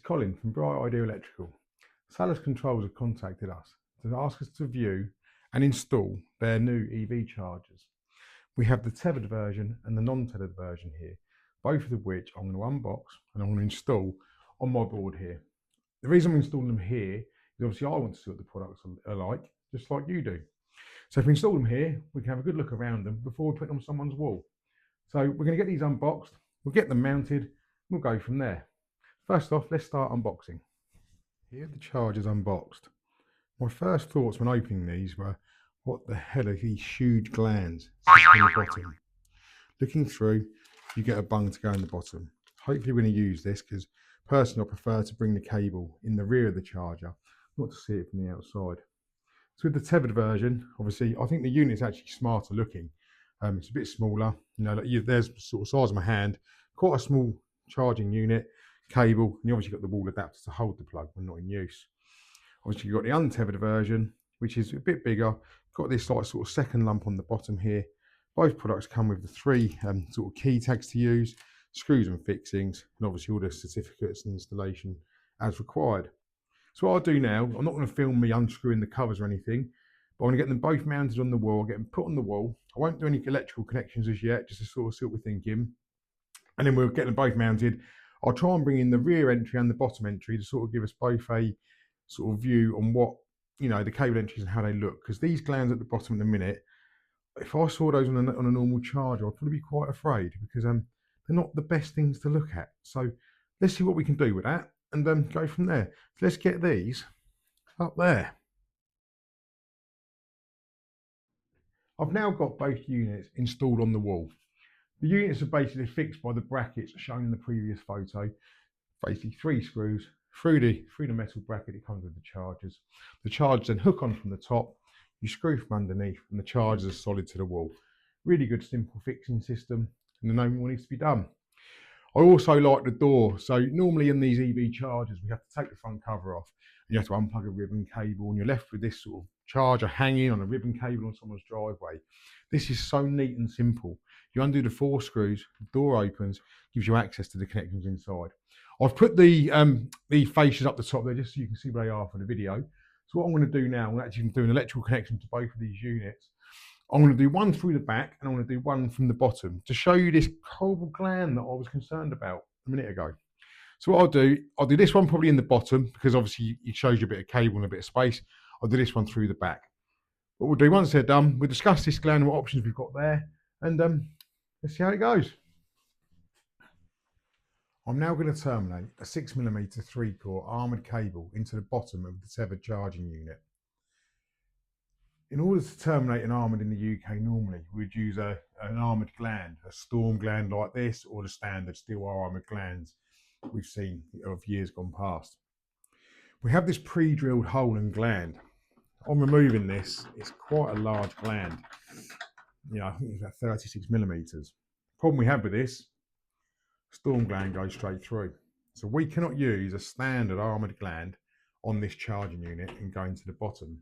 Colin from Bright Idea Electrical. Salus Controls have contacted us to ask us to view and install their new EV chargers. We have the tethered version and the non-tethered version here, both of which I'm going to unbox and I'm going to install on my board here. The reason I'm installing them here is obviously I want to see what the products are like, just like you do. So if we install them here, we can have a good look around them before we put them on someone's wall. So we're going to get these unboxed, we'll get them mounted, we'll go from there. First off, let's start unboxing. Here are the chargers unboxed. My first thoughts when opening these were, what the hell are these huge glands sitting on the bottom? Looking through, you get a bung to go in the bottom. Hopefully we're going to use this because personally I prefer to bring the cable in the rear of the charger, not to see it from the outside. So with the tethered version, obviously I think the unit's actually smarter looking. It's a bit smaller, there's the sort of size of my hand, quite a small charging unit, cable, and you obviously got the wall adapter to hold the plug when not in use. Obviously you've got the untethered version, which is a bit bigger, got this like sort of second lump on the bottom here. Both products come with the three sort of key tags to use, screws and fixings, and obviously all the certificates and installation as required. So what I'll do now, I'm not going to film me unscrewing the covers or anything, but I'm going to get them both mounted on the wall, get them put on the wall. I won't do any electrical connections as yet, just to sort of see what we're thinking. And then we'll get them both mounted. I'll try and bring in the rear entry and the bottom entry to sort of give us both a sort of view on what, the cable entries and how they look. Because these glands at the bottom in a minute, if I saw those on a normal charger, I'd probably be quite afraid because they're not the best things to look at. So let's see what we can do with that and go from there. So let's get these up there. I've now got both units installed on the wall. The units are basically fixed by the brackets shown in the previous photo. Basically 3 screws through the metal bracket that comes with the chargers. The chargers then hook on from the top, you screw from underneath, and the chargers are solid to the wall. Really good simple fixing system, and no more needs to be done. I also like the door. So normally in these EV chargers, we have to take the front cover off, and you have to unplug a ribbon cable, and you're left with this sort of charger hanging on a ribbon cable on someone's driveway. This is so neat and simple. You undo the 4 screws, the door opens, gives you access to the connections inside. I've put the fascias up the top there just so you can see where they are for the video. So what I'm going to do now, I'm actually doing an electrical connection to both of these units. I'm going to do one through the back and I'm going to do one from the bottom to show you this horrible gland that I was concerned about a minute ago. So what I'll do this one probably in the bottom because obviously it shows you a bit of cable and a bit of space. I'll do this one through the back. What we'll do once they're done, we'll discuss this gland and what options we've got there, and let's see how it goes. I'm now going to terminate a 6mm 3-core armoured cable into the bottom of the tethered charging unit. In order to terminate an armoured in the UK normally, we'd use an armoured gland, a storm gland like this, or the standard steel armoured glands we've seen of years gone past. We have this pre-drilled hole and gland. On removing this, it's quite a large gland. I think it's about 36mm. Problem we have with this, storm gland goes straight through. So we cannot use a standard armoured gland on this charging unit and go into the bottom.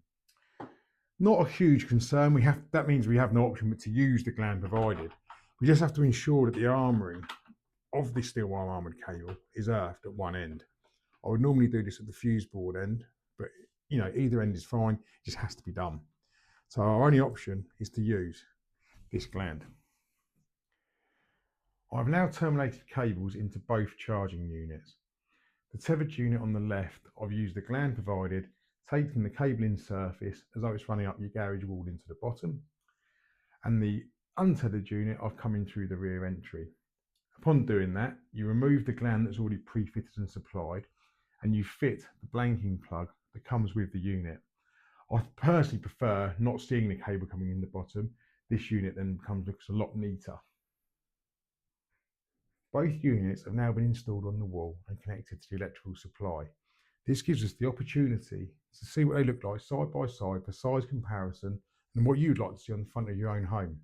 Not a huge concern. That means we have no option but to use the gland provided. We just have to ensure that the armouring of this steel wire armoured cable is earthed at one end. I would normally do this at the fuse board end, but either end is fine, it just has to be done. So our only option is to use this gland. I've now terminated cables into both charging units. The tethered unit on the left, I've used the gland provided, taking the cable in surface as though it's running up your garage wall into the bottom. And the untethered unit, I've come in through the rear entry. Upon doing that, you remove the gland that's already pre-fitted and supplied, and you fit the blanking plug that comes with the unit. I personally prefer not seeing the cable coming in the bottom. This unit then looks a lot neater. Both units have now been installed on the wall and connected to the electrical supply. This gives us the opportunity to see what they look like side by side for size comparison and what you'd like to see on the front of your own home.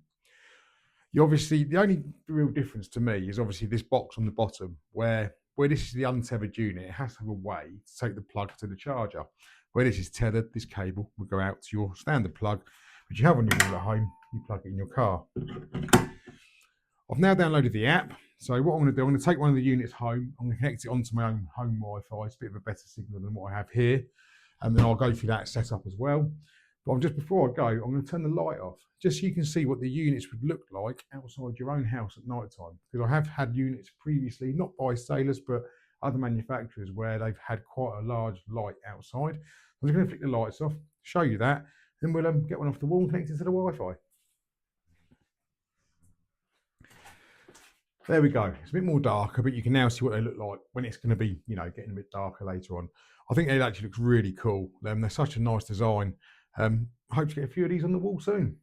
The only real difference to me is obviously this box on the bottom where this is the untethered unit, it has to have a way to take the plug to the charger. Where this is tethered, this cable will go out to your standard plug, which you have on your wall at home, you plug it in your car. I've now downloaded the app, So what I'm going to do, I'm going to take one of the units home. I'm going to connect it onto my own home Wi-Fi. It's a bit of a better signal than what I have here. And then I'll go through that setup as well. But just before I go, I'm going to turn the light off, just so you can see what the units would look like outside your own house at night time. Because I have had units previously, not by Salus, but other manufacturers, where they've had quite a large light outside. I'm just going to flick the lights off, show you that, then we'll get one off the wall and connect it to the Wi-Fi. There we go. It's a bit more darker, but you can now see what they look like when it's going to be, getting a bit darker later on. I think it actually looks really cool. They're such a nice design. I hope to get a few of these on the wall soon.